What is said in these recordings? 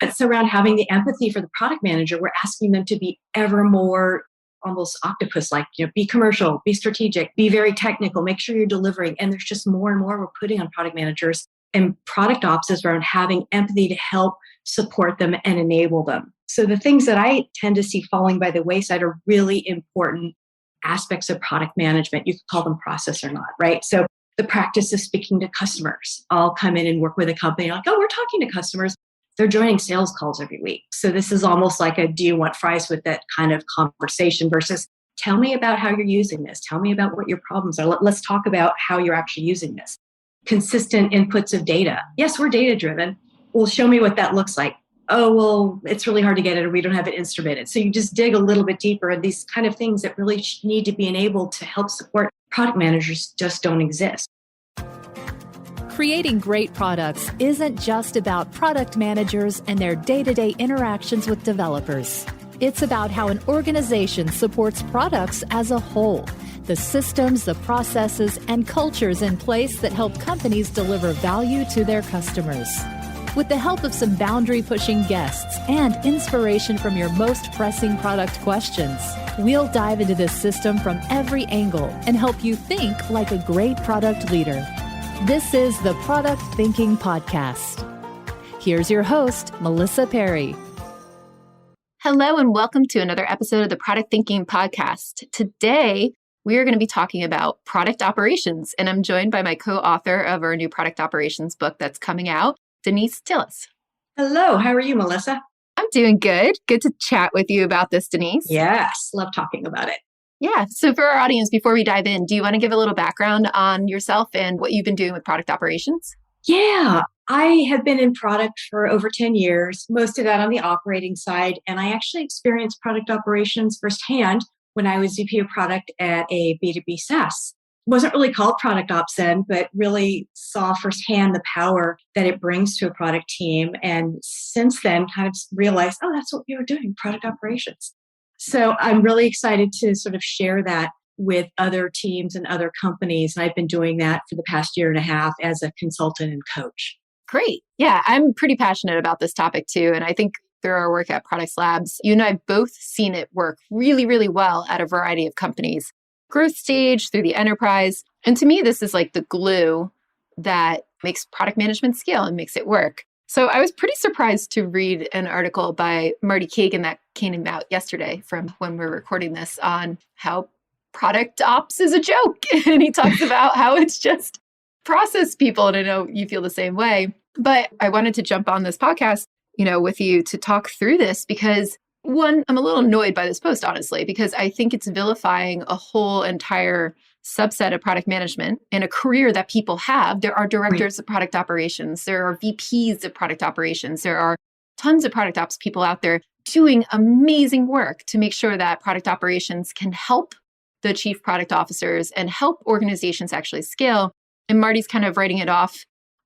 it's around having the empathy for the product manager. We're asking them to be ever more almost octopus-like, be commercial, be strategic, be very technical, make sure you're delivering. And there's just more and more we're putting on product managers, and product ops is around having empathy to help support them and enable them. So the things that I tend to see falling by the wayside are really important aspects of product management. You could call them process or not, right? So the practice of speaking to customers. I'll come in and work with a company like, oh, we're talking to customers. They're joining sales calls every week. So this is almost like a, do you want fries with that kind of conversation versus tell me about how you're using this. Tell me about what your problems are. Let's talk about how you're actually using this. Consistent inputs of data. Yes, we're data driven. Well, show me what that looks like. Oh, well, it's really hard to get it or we don't have it instrumented. So you just dig a little bit deeper, and these kind of things that really need to be enabled to help support product managers just don't exist. Creating great products isn't just about product managers and their day-to-day interactions with developers. It's about how an organization supports products as a whole, the systems, the processes, and cultures in place that help companies deliver value to their customers. With the help of some boundary-pushing guests and inspiration from your most pressing product questions, we'll dive into this system from every angle and help you think like a great product leader. This is the Product Thinking Podcast. Here's your host, Melissa Perri. Hello, and welcome to another episode of the Product Thinking Podcast. Today, we are going to be talking about product operations, and I'm joined by my co-author of our new product operations book that's coming out, Denise Tilles. Hello, how are you, Melissa? I'm doing good. Good to chat with you about this, Denise. Yes, love talking about it. Yeah. So for our audience, before we dive in, do you want to give a little background on yourself and what you've been doing with product operations? Yeah, I have been in product for over 10 years, most of that on the operating side. And I actually experienced product operations firsthand when I was VP of product at a B2B SaaS. It wasn't really called product ops then, but really saw firsthand the power that it brings to a product team. And since then, kind of realized, oh, that's what we were doing, product operations. So I'm really excited to sort of share that with other teams and other companies. And I've been doing that for the past year and a half as a consultant and coach. Great. Yeah, I'm pretty passionate about this topic too. And I think through our work at Products Labs, you and I have both seen it work really, really well at a variety of companies. Growth stage through the enterprise. And to me, this is like the glue that makes product management scale and makes it work. So I was pretty surprised to read an article by Marty Cagan that came out yesterday from when we're recording this on how product ops is a joke. And he talks about how it's just process people. And I know you feel the same way. But I wanted to jump on this podcast, with you to talk through this because one, I'm a little annoyed by this post, honestly, because I think it's vilifying a whole entire subset of product management and a career that people have. There are directors of product operations. There are VPs of product operations. There are tons of product ops people out there doing amazing work to make sure that product operations can help the chief product officers and help organizations actually scale. And Marty's kind of writing it off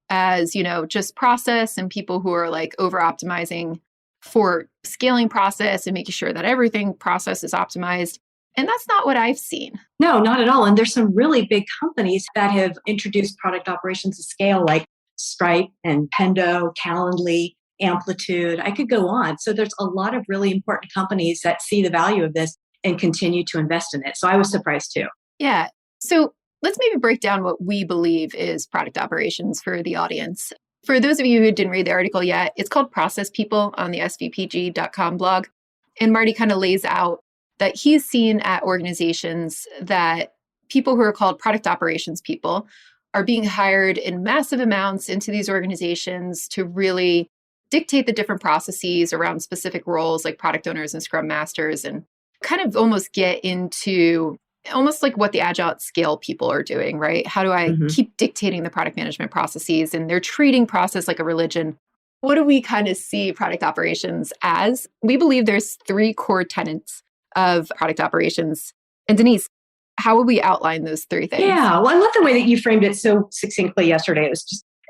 as, just process and people who are like over optimizing for scaling process and making sure that everything process is optimized. And that's not what I've seen. No, not at all. And there's some really big companies that have introduced product operations at scale, like Stripe and Pendo, Calendly, Amplitude. I could go on. So there's a lot of really important companies that see the value of this and continue to invest in it. So I was surprised too. Yeah. So let's maybe break down what we believe is product operations for the audience. For those of you who didn't read the article yet, it's called Process People on the svpg.com blog. And Marty kind of lays out that he's seen at organizations that people who are called product operations people are being hired in massive amounts into these organizations to really dictate the different processes around specific roles like product owners and scrum masters and kind of almost get into almost like what the agile at scale people are doing, right? How do I keep dictating the product management processes? And they're treating process like a religion. What do we kind of see product operations as? We believe there's 3 core tenets of product operations. And Denise, how would we outline those 3 things? Yeah, well, I love the way that you framed it so succinctly yesterday.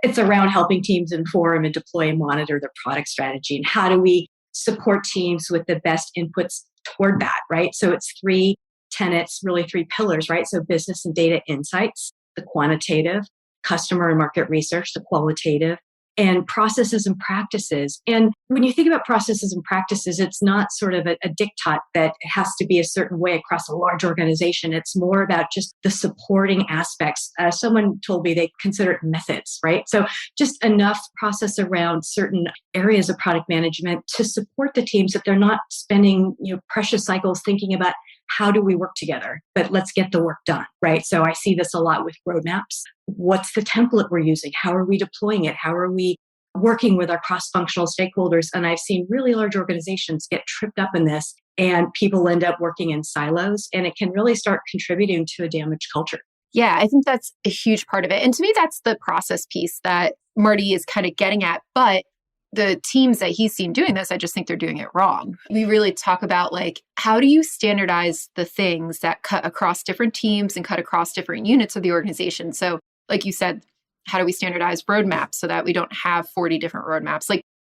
It's around helping teams inform and deploy and monitor their product strategy. And how do we support teams with the best inputs toward that, right? So it's 3 tenets, really 3 pillars, right? So business and data insights, the quantitative, customer and market research, the qualitative, and processes and practices. And when you think about processes and practices, it's not sort of a diktat that has to be a certain way across a large organization. It's more about just the supporting aspects. Someone told me they consider it methods, right? So just enough process around certain areas of product management to support the teams that they're not spending, precious cycles thinking about how do we work together, but let's get the work done, right? So I see this a lot with roadmaps. What's the template we're using? How are we deploying it? How are we working with our cross-functional stakeholders? And I've seen really large organizations get tripped up in this, and people end up working in silos, and it can really start contributing to a damaged culture. Yeah, I think that's a huge part of it. And to me, that's the process piece that Marty is kind of getting at. But the teams that he's seen doing this, I just think they're doing it wrong. We really talk about how do you standardize the things that cut across different teams and cut across different units of the organization? So like you said, how do we standardize roadmaps so that we don't have 40 different roadmaps?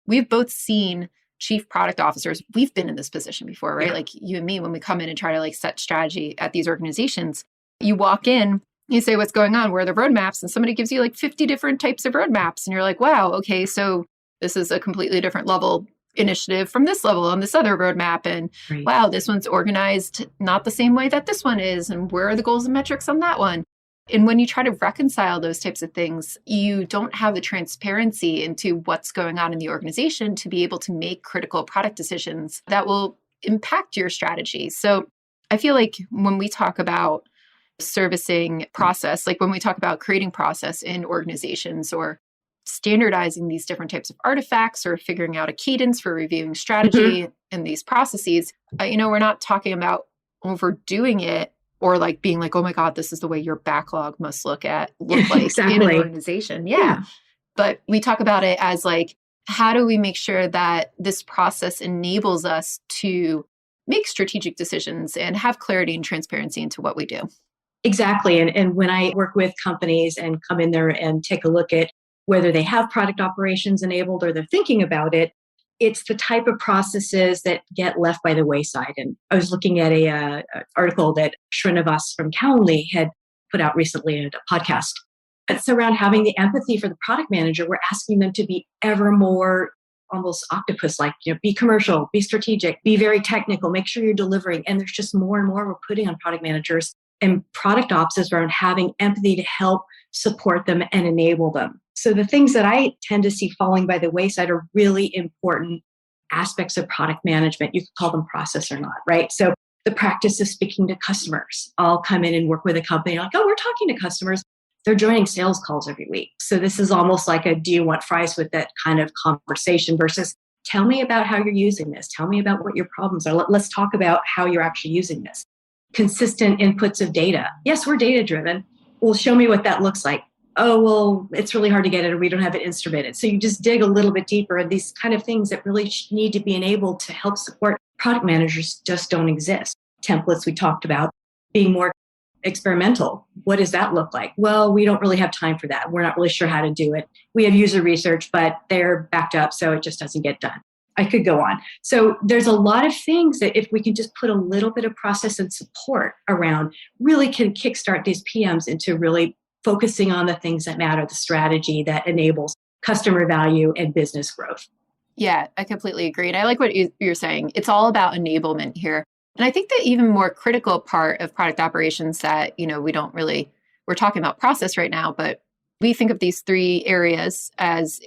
We've both seen chief product officers. We've been in this position before, right? Yeah. Like you and me, when we come in and try to set strategy at these organizations, you walk in, you say, what's going on? Where are the roadmaps? And somebody gives you 50 different types of roadmaps. And you're like, wow, okay, so this is a completely different level initiative from this level on this other roadmap. And Right. Wow, this one's organized not the same way that this one is. And where are the goals and metrics on that one? And when you try to reconcile those types of things, you don't have the transparency into what's going on in the organization to be able to make critical product decisions that will impact your strategy. So I feel like when we talk about servicing process, like when we talk about creating process in organizations or standardizing these different types of artifacts or figuring out a cadence for reviewing strategy in these processes, we're not talking about overdoing it or being oh my God, this is the way your backlog must look like Exactly. in an organization. Yeah. But we talk about it as how do we make sure that this process enables us to make strategic decisions and have clarity and transparency into what we do? Exactly. And when I work with companies and come in there and take a look at whether they have product operations enabled or they're thinking about it, it's the type of processes that get left by the wayside. And I was looking at a article that Srinivas from Calendly had put out recently in a podcast. It's around having the empathy for the product manager. We're asking them to be ever more almost octopus-like, be commercial, be strategic, be very technical, make sure you're delivering. And there's just more and more we're putting on product managers. And product ops is around having empathy to help support them and enable them. So the things that I tend to see falling by the wayside are really important aspects of product management. You could call them process or not, right? So the practice of speaking to customers. I'll come in and work with a company oh, we're talking to customers. They're joining sales calls every week. So this is almost like a do you want fries with that kind of conversation versus tell me about how you're using this. Tell me about what your problems are. Let's talk about how you're actually using this. Consistent inputs of data. Yes, we're data driven. Well, show me what that looks like. Oh, well, it's really hard to get it or we don't have it instrumented. So you just dig a little bit deeper, and these kind of things that really need to be enabled to help support product managers just don't exist. Templates we talked about, being more experimental. What does that look like? Well, we don't really have time for that. We're not really sure how to do it. We have user research, but they're backed up, so it just doesn't get done. I could go on. So there's a lot of things that if we can just put a little bit of process and support around, really can kickstart these PMs into really focusing on the things that matter, the strategy that enables customer value and business growth. Yeah, I completely agree. And I like what you're saying. It's all about enablement here. And I think the even more critical part of product operations that, we're talking about process right now, but we think of these three areas as,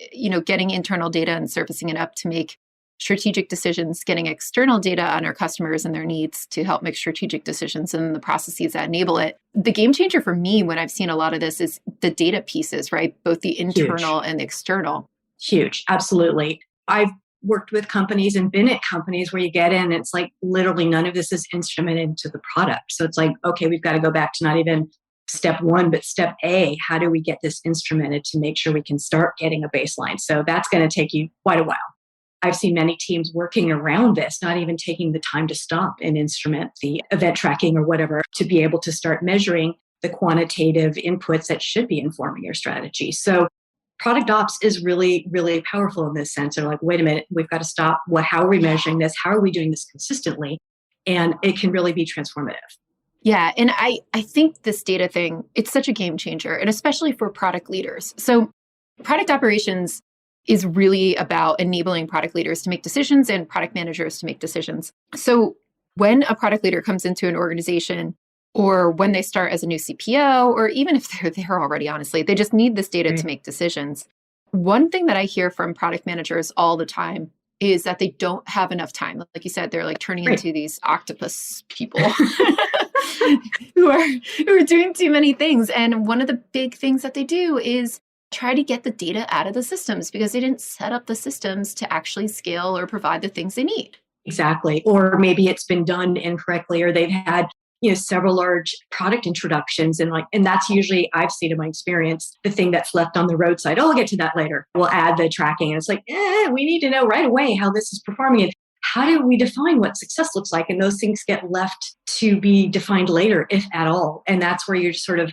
getting internal data and surfacing it up to make strategic decisions, getting external data on our customers and their needs to help make strategic decisions and the processes that enable it. The game changer for me when I've seen a lot of this is the data pieces, right? Both the internal and the external. Huge. Absolutely. I've worked with companies and been at companies where you get in, it's literally none of this is instrumented into the product. So it's okay, we've got to go back to not even step one, but step A, how do we get this instrumented to make sure we can start getting a baseline? So that's going to take you quite a while. I've seen many teams working around this, not even taking the time to stop and instrument the event tracking or whatever to be able to start measuring the quantitative inputs that should be informing your strategy. So product ops is really, really powerful in this sense. They're wait a minute, we've got to stop. How are we measuring this? How are we doing this consistently? And it can really be transformative. Yeah. And I think this data thing, it's such a game changer, and especially for product leaders. So product operations, is really about enabling product leaders to make decisions and product managers to make decisions. So when a product leader comes into an organization, or when they start as a new CPO, or even if they're there already, honestly, they just need this data to make decisions. One thing that I hear from product managers all the time is that they don't have enough time. Like you said, they're like turning into these octopus people who are doing too many things. And one of the big things that they do is try to get the data out of the systems because they didn't set up the systems to actually scale or provide the things they need. Exactly. Or maybe it's been done incorrectly, or they've had several large product introductions, and that's usually, I've seen in my experience, the thing that's left on the roadside. Oh, I'll get to that later. We'll add the tracking, and it's like, we need to know right away how this is performing, and how do we define what success looks like? And those things get left to be defined later, if at all. And that's where you're just sort of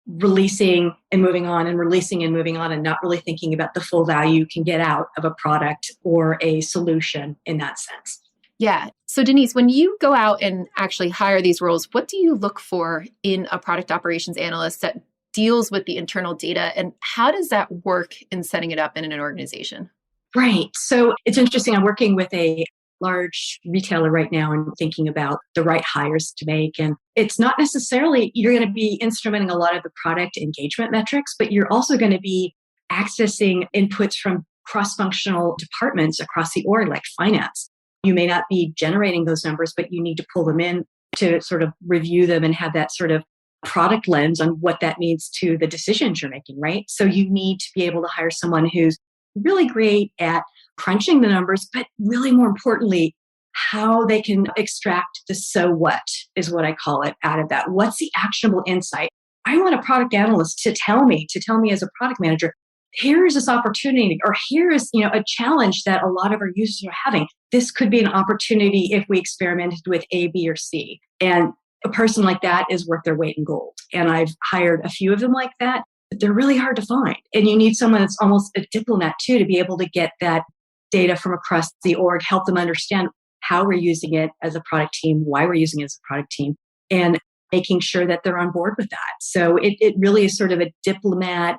releasing and moving on, and releasing and moving on, and not really thinking about the full value you can get out of a product or a solution in that sense. Yeah. So Denise, when you go out and actually hire these roles, what do you look for in a product operations analyst that deals with the internal data? And how does that work in setting it up in an organization? Right. So it's interesting. I'm working with a large retailer right now and thinking about the right hires to make. And it's not necessarily you're going to be instrumenting a lot of the product engagement metrics, but you're also going to be accessing inputs from cross-functional departments across the org, like finance. You may not be generating those numbers, but you need to pull them in to sort of review them and have that sort of product lens on what that means to the decisions you're making, right? So you need to be able to hire someone who's really great at crunching the numbers, but really more importantly, how they can extract the so what is what I call it out of that. What's the actionable insight? I want a product analyst to tell me as a product manager, here's this opportunity, or here is a challenge that a lot of our users are having. This could be an opportunity if we experimented with A, B, or C. And a person like that is worth their weight in gold. And I've hired a few of them like that, but they're really hard to find. And you need someone that's almost a diplomat too, to be able to get that data from across the org, help them understand how we're using it as a product team, why we're using it as a product team, and making sure that they're on board with that. So it really is sort of a diplomat,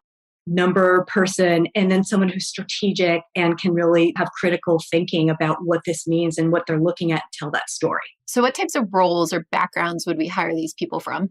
number person, and then someone who's strategic and can really have critical thinking about what this means and what they're looking at to tell that story. So what types of roles or backgrounds would we hire these people from?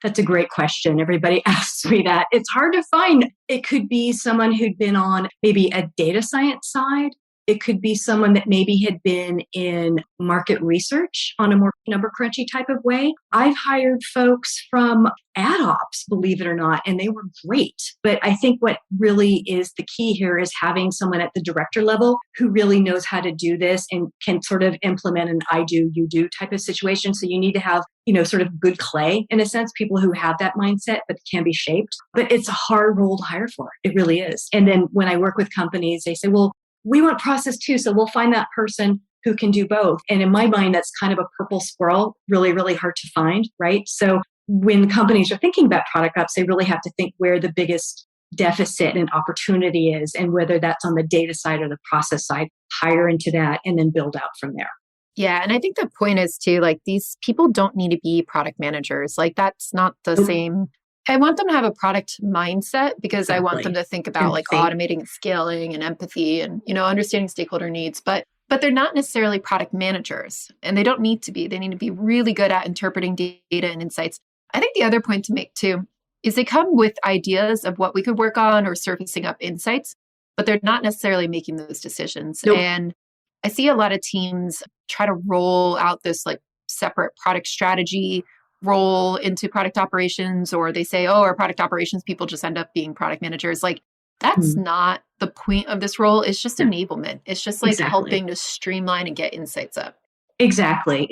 That's a great question. Everybody asks me that. It's hard to find. It could be someone who'd been on maybe a data science side. It could be someone that maybe had been in market research on a more number crunchy type of way. I've hired folks from ad ops, believe it or not, and they were great. But I think what really is the key here is having someone at the director level who really knows how to do this and can sort of implement an I do, you do type of situation. So you need to have, sort of good clay in a sense, people who have that mindset, but can be shaped. But it's a hard role to hire for. It really is. And then when I work with companies, they say, well, we want process too, so we'll find that person who can do both. And in my mind, that's kind of a purple squirrel, really, really hard to find, right? So when companies are thinking about product ops, they really have to think where the biggest deficit and opportunity is, and whether that's on the data side or the process side, hire into that and then build out from there. Yeah. And I think the point is too, like these people don't need to be product managers. Like that's not the same. I want them to have a product mindset because I want them to think about like automating and scaling and empathy and, understanding stakeholder needs, but they're not necessarily product managers and they don't need to be. They need to be really good at interpreting data and insights. I think the other point to make too is they come with ideas of what we could work on or surfacing up insights, but they're not necessarily making those decisions. Nope. And I see a lot of teams try to roll out this like separate product strategy role into product operations, or they say, oh, our product operations people just end up being product managers. Like that's not the point of this role. It's just enablement. It's just like helping to streamline and get insights up. Exactly.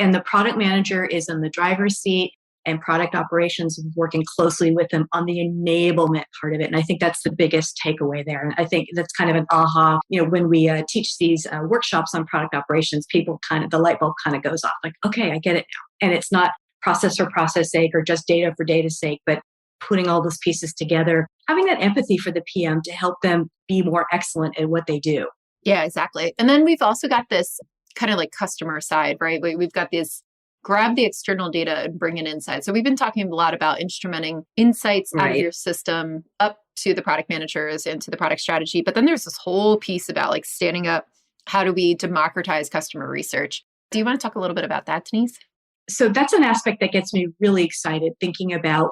And the product manager is in the driver's seat, and product operations is working closely with them on the enablement part of it. And I think that's the biggest takeaway there. And I think that's kind of an aha, when we teach these workshops on product operations, people the light bulb kind of goes off like, okay, I get it now. And it's not process for process sake or just data for data's sake, but putting all those pieces together, having that empathy for the PM to help them be more excellent at what they do. Yeah, exactly. And then we've also got this kind of like customer side, right? We've got this grab the external data and bring in insights. So we've been talking a lot about instrumenting insights out of your system up to the product managers and to the product strategy. But then there's this whole piece about like standing up, how do we democratize customer research? Do you want to talk a little bit about that, Denise? So that's an aspect that gets me really excited thinking about,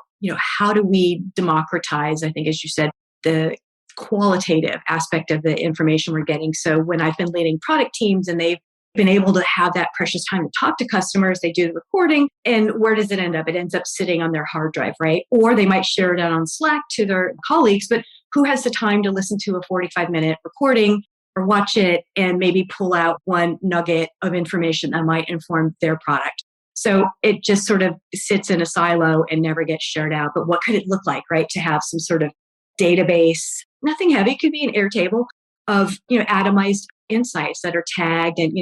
how do we democratize, I think, as you said, the qualitative aspect of the information we're getting. So when I've been leading product teams and they've been able to have that precious time to talk to customers, they do the recording, and where does it end up? It ends up sitting on their hard drive, right? Or they might share it out on Slack to their colleagues, but who has the time to listen to a 45-minute recording or watch it and maybe pull out one nugget of information that might inform their product? So it just sort of sits in a silo and never gets shared out. But what could it look like, right? To have some sort of database, nothing heavy, it could be an Airtable of, atomized insights that are tagged and,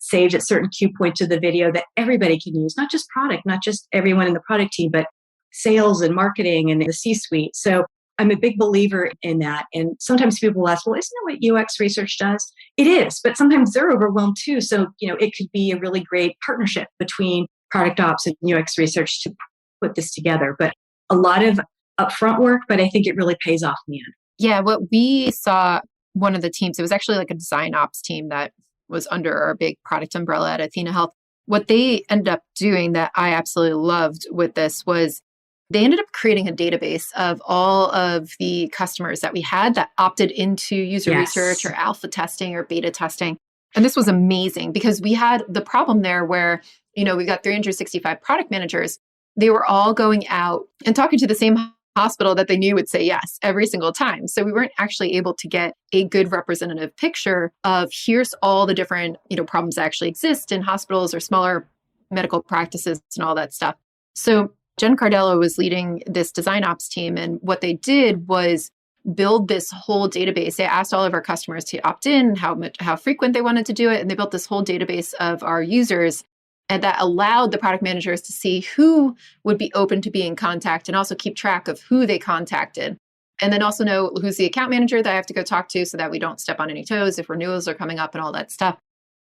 saved at certain cue points of the video that everybody can use, not just product, not just everyone in the product team, but sales and marketing and the C-suite. So I'm a big believer in that. And sometimes people will ask, well, isn't that what UX research does? It is, but sometimes they're overwhelmed too. So, it could be a really great partnership between product ops and UX research to put this together. But a lot of upfront work, but I think it really pays off in the end. Yeah, what we saw, one of the teams, it was actually like a design ops team that was under our big product umbrella at Athena Health. What they ended up doing that I absolutely loved with this was they ended up creating a database of all of the customers that we had that opted into user research or alpha testing or beta testing. And this was amazing because we had the problem there where, we got 365 product managers. They were all going out and talking to the same hospital that they knew would say yes every single time. So we weren't actually able to get a good representative picture of here's all the different, problems that actually exist in hospitals or smaller medical practices and all that stuff. So Jen Cardello was leading this design ops team. And what they did was build this whole database. They asked all of our customers to opt in, how frequent they wanted to do it. And they built this whole database of our users. And that allowed the product managers to see who would be open to be in contact and also keep track of who they contacted. And then also know who's the account manager that I have to go talk to so that we don't step on any toes if renewals are coming up and all that stuff.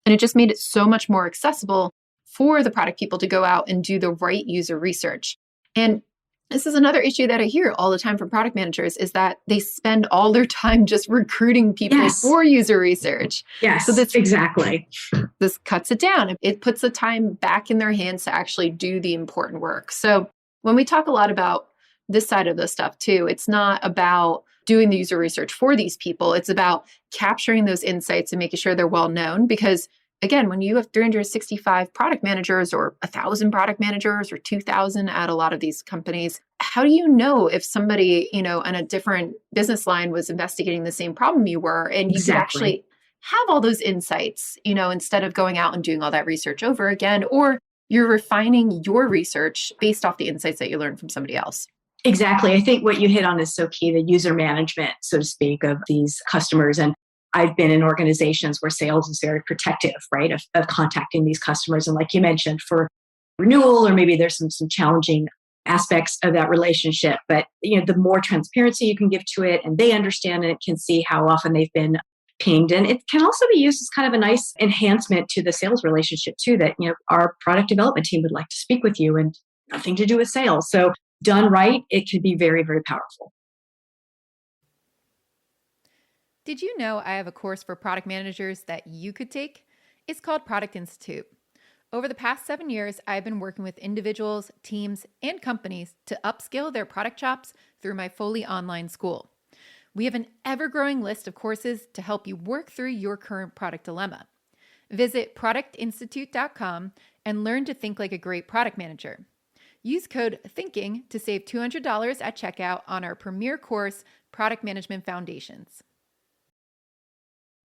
And it just made it so much more accessible for the product people to go out and do the right user research. And this is another issue that I hear all the time from product managers is that they spend all their time just recruiting people for user research. Yes, so this, exactly. This cuts it down. It puts the time back in their hands to actually do the important work. So when we talk a lot about this side of the stuff too, it's not about doing the user research for these people. It's about capturing those insights and making sure they're well known because again, when you have 365 product managers or 1,000 product managers or 2,000 at a lot of these companies, how do you know if somebody, in a different business line was investigating the same problem you were and you could actually have all those insights, instead of going out and doing all that research over again, or you're refining your research based off the insights that you learned from somebody else? Exactly. I think what you hit on is so key, the user management, so to speak, of these customers. And I've been in organizations where sales is very protective, right, of contacting these customers. And like you mentioned, for renewal, or maybe there's some challenging aspects of that relationship. But, the more transparency you can give to it and they understand and it can see how often they've been pinged. And it can also be used as kind of a nice enhancement to the sales relationship too, that, our product development team would like to speak with you and nothing to do with sales. So done right, it can be very, very powerful. Did you know I have a course for product managers that you could take? It's called Product Institute. Over the past 7 years, I've been working with individuals, teams, and companies to upskill their product chops through my fully online school. We have an ever-growing list of courses to help you work through your current product dilemma. Visit productinstitute.com and learn to think like a great product manager. Use code THINKING to save $200 at checkout on our premier course, Product Management Foundations.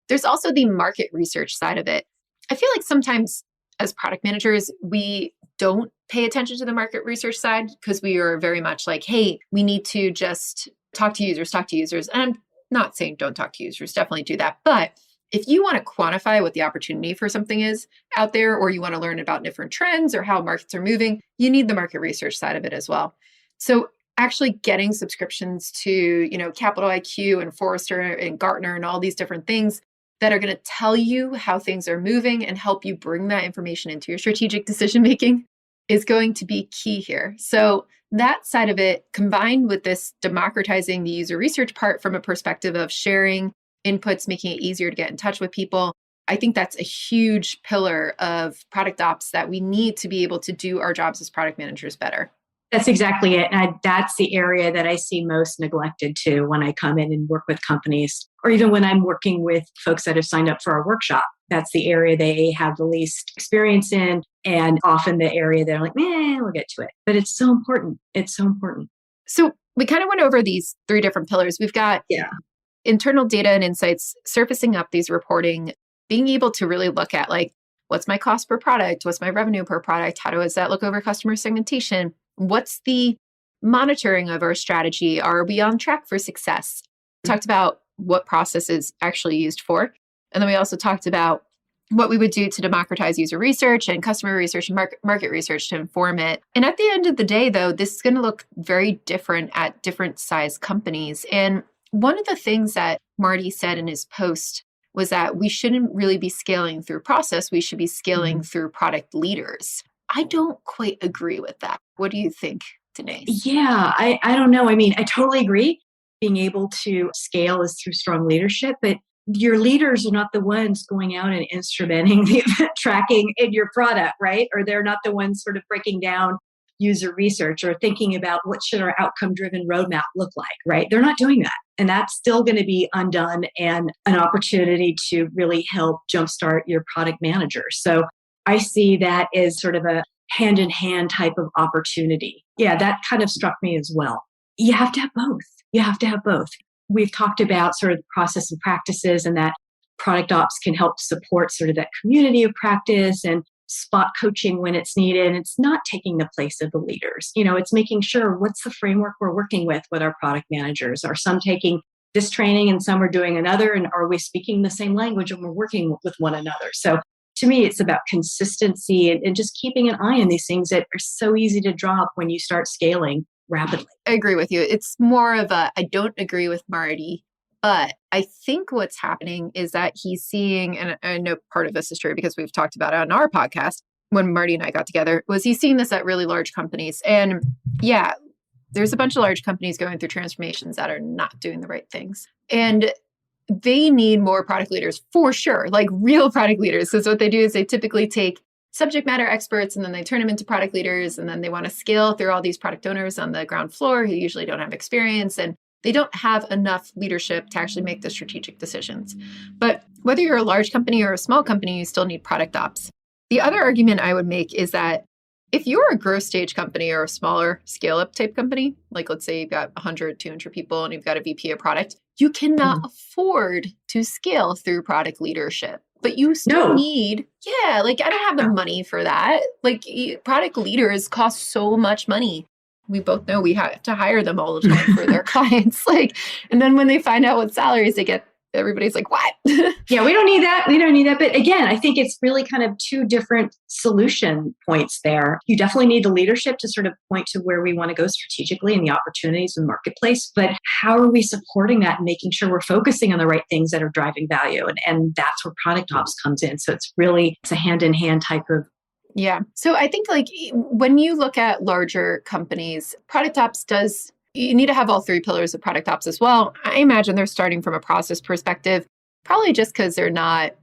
There's also the market research side of it. I feel like sometimes as product managers, we don't pay attention to the market research side because we are very much like, hey, we need to just talk to users. And I'm not saying don't talk to users, definitely do that. But if you want to quantify what the opportunity for something is out there, or you want to learn about different trends or how markets are moving, you need the market research side of it as well. So actually getting subscriptions to, Capital IQ and Forrester and Gartner and all these different things that are going to tell you how things are moving and help you bring that information into your strategic decision making is going to be key here. So that side of it, combined with this democratizing the user research part from a perspective of sharing inputs, making it easier to get in touch with people, I think that's a huge pillar of product ops that we need to be able to do our jobs as product managers better. That's exactly it. And that's the area that I see most neglected too when I come in and work with companies, or even when I'm working with folks that have signed up for our workshop. That's the area they have the least experience in, and often the area they're like, we'll get to it. But it's so important. It's so important. So we kind of went over these three different pillars. We've got internal data and insights, surfacing up these reporting, being able to really look at like, what's my cost per product? What's my revenue per product? How does that look over customer segmentation? What's the monitoring of our strategy? Are we on track for success? We talked about what process is actually used for. And then we also talked about what we would do to democratize user research and customer research and market research to inform it. And at the end of the day, though, this is going to look very different at different size companies. And one of the things that Marty said in his post was that we shouldn't really be scaling through process. We should be scaling through product leaders. I don't quite agree with that. What do you think, Denise? Yeah, I don't know. I mean, I totally agree. Being able to scale is through strong leadership, but your leaders are not the ones going out and instrumenting the event tracking in your product, right? Or they're not the ones sort of breaking down user research or thinking about what should our outcome-driven roadmap look like, right? They're not doing that. And that's still going to be undone and an opportunity to really help jumpstart your product manager. So I see that as sort of a hand-in-hand type of opportunity. Yeah, that kind of struck me as well. You have to have both. You have to have both. We've talked about sort of the process and practices, and that product ops can help support sort of that community of practice and spot coaching when it's needed. And it's not taking the place of the leaders. It's making sure what's the framework we're working with our product managers. Are some taking this training and some are doing another? And are we speaking the same language and we're working with one another? So to me, it's about consistency and just keeping an eye on these things that are so easy to drop when you start scaling rapidly. I agree with you. It's more of I don't agree with Marty, but I think what's happening is that he's seeing, and I know part of this is true because we've talked about it on our podcast when Marty and I got together, was he's seeing this at really large companies. And yeah, there's a bunch of large companies going through transformations that are not doing the right things. And they need more product leaders for sure, like real product leaders. Because what they do is they typically take subject matter experts and then they turn them into product leaders. And then they want to scale through all these product owners on the ground floor who usually don't have experience. And they don't have enough leadership to actually make the strategic decisions. But whether you're a large company or a small company, you still need product ops. The other argument I would make is that if you're a growth stage company or a smaller scale-up type company, like let's say you've got 100, 200 people and you've got a VP of product, you cannot afford to scale through product leadership. But you still need, I don't have the money for that. Like product leaders cost so much money. We both know we have to hire them all the time for their clients. And then when they find out what salaries they get, everybody's like, what? Yeah, we don't need that. We don't need that. But again, I think it's really kind of two different solution points there. You definitely need the leadership to sort of point to where we want to go strategically and the opportunities in the marketplace. But how are we supporting that and making sure we're focusing on the right things that are driving value? And that's where product ops comes in. So it's a hand-in-hand type of. Yeah. So I think when you look at larger companies, product ops you need to have all three pillars of product ops as well. I imagine they're starting from a process perspective, probably just because they're not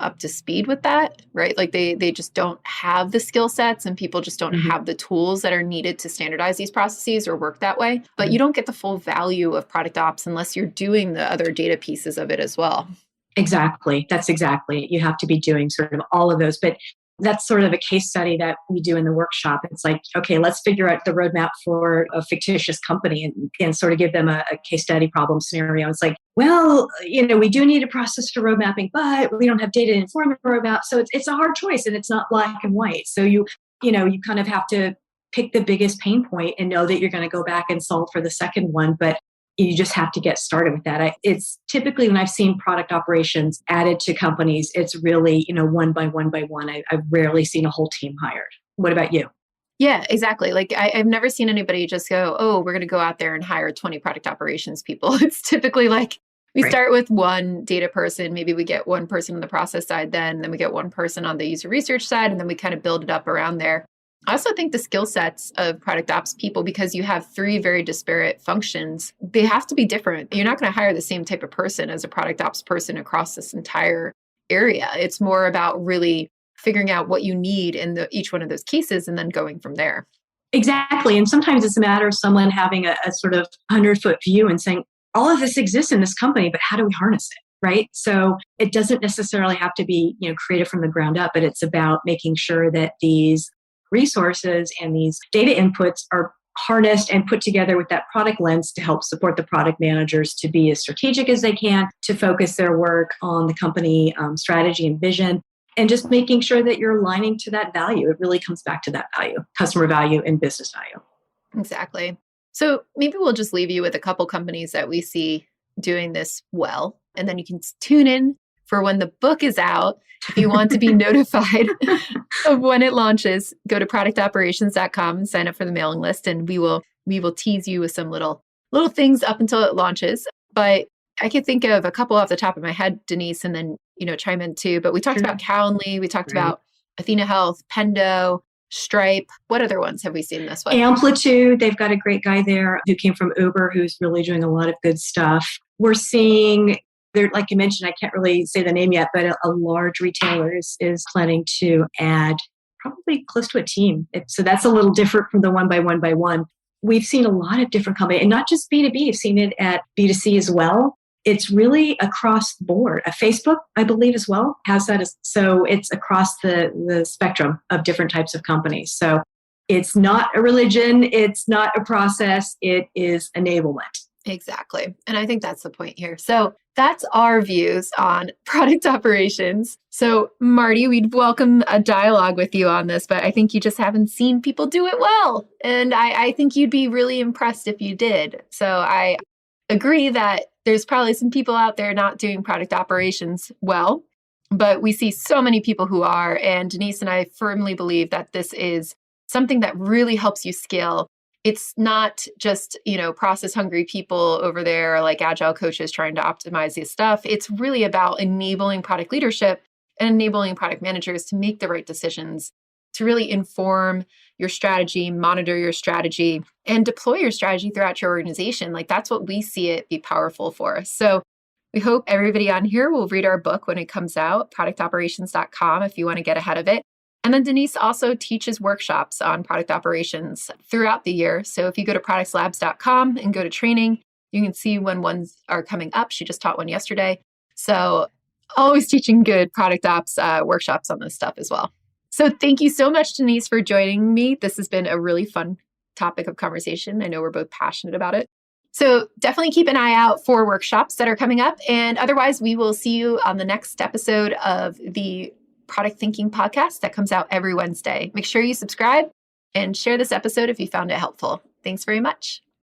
up to speed with that, right? Like they just don't have the skill sets and people just don't have the tools that are needed to standardize these processes or work that way. But you don't get the full value of product ops unless you're doing the other data pieces of it as well. Exactly. That's exactly it. You have to be doing sort of all of those. But that's sort of a case study that we do in the workshop. It's like, okay, let's figure out the roadmap for a fictitious company and sort of give them a case study problem scenario. It's like, well, we do need a process for road mapping, but we don't have data to inform the roadmap. So it's a hard choice and it's not black and white. So you kind of have to pick the biggest pain point and know that you're going to go back and solve for the second one. But you just have to get started with that. It's typically when I've seen product operations added to companies, it's really, one by one by one. I've rarely seen a whole team hired. What about you? Yeah, exactly. Like I've never seen anybody just go, oh, we're going to go out there and hire 20 product operations people. It's typically like, We Right. start with one data person. Maybe we get one person on the process side, then we get one person on the user research side, and then we kind of build it up around there. I also think the skill sets of product ops people, because you have three very disparate functions, they have to be different. You're not going to hire the same type of person as a product ops person across this entire area. It's more about really figuring out what you need in each one of those cases and then going from there. Exactly. And sometimes it's a matter of someone having a sort of 100-foot view and saying, all of this exists in this company, but how do we harness it? Right. So it doesn't necessarily have to be, created from the ground up, but it's about making sure that these resources and these data inputs are harnessed and put together with that product lens to help support the product managers to be as strategic as they can, to focus their work on the company strategy and vision, and just making sure that you're aligning to that value. It really comes back to that value, customer value and business value. Exactly. So maybe we'll just leave you with a couple companies that we see doing this well, and then you can tune in for when the book is out. If you want to be notified of when it launches, go to productoperations.com and sign up for the mailing list, and we will tease you with some little things up until it launches. But I could think of a couple off the top of my head, Denise, and then chime in too. But we talked about Calendly, we talked about Athena Health, Pendo, Stripe. What other ones have we seen this way? Amplitude, they've got a great guy there who came from Uber, who's really doing a lot of good stuff. We're seeing there, like you mentioned, I can't really say the name yet, but a large retailer is planning to add probably close to a team. So that's a little different from the one by one. We've seen a lot of different companies, and not just B2B, you've seen it at B2C as well. It's really across the board. Facebook, I believe, as well, has that. So it's across the spectrum of different types of companies. So it's not a religion. It's not a process. It is enablement. Exactly. And I think that's the point here. So that's our views on product operations. So Marty, we'd welcome a dialogue with you on this, but I think you just haven't seen people do it well. And I think you'd be really impressed if you did. So I agree that there's probably some people out there not doing product operations well, but we see so many people who are. And Denise and I firmly believe that this is something that really helps you scale. It's not just, process hungry people over there like agile coaches trying to optimize this stuff. It's really about enabling product leadership and enabling product managers to make the right decisions, to really inform your strategy, monitor your strategy, and deploy your strategy throughout your organization. Like that's what we see it be powerful for. So we hope everybody on here will read our book when it comes out, productoperations.com, if you want to get ahead of it. And then Denise also teaches workshops on product operations throughout the year. So if you go to productslabs.com and go to training, you can see when ones are coming up. She just taught one yesterday. So always teaching good product ops workshops on this stuff as well. So thank you so much, Denise, for joining me. This has been a really fun topic of conversation. I know we're both passionate about it. So definitely keep an eye out for workshops that are coming up. And otherwise, we will see you on the next episode of the Product Thinking podcast that comes out every Wednesday. Make sure you subscribe and share this episode if you found it helpful. Thanks very much.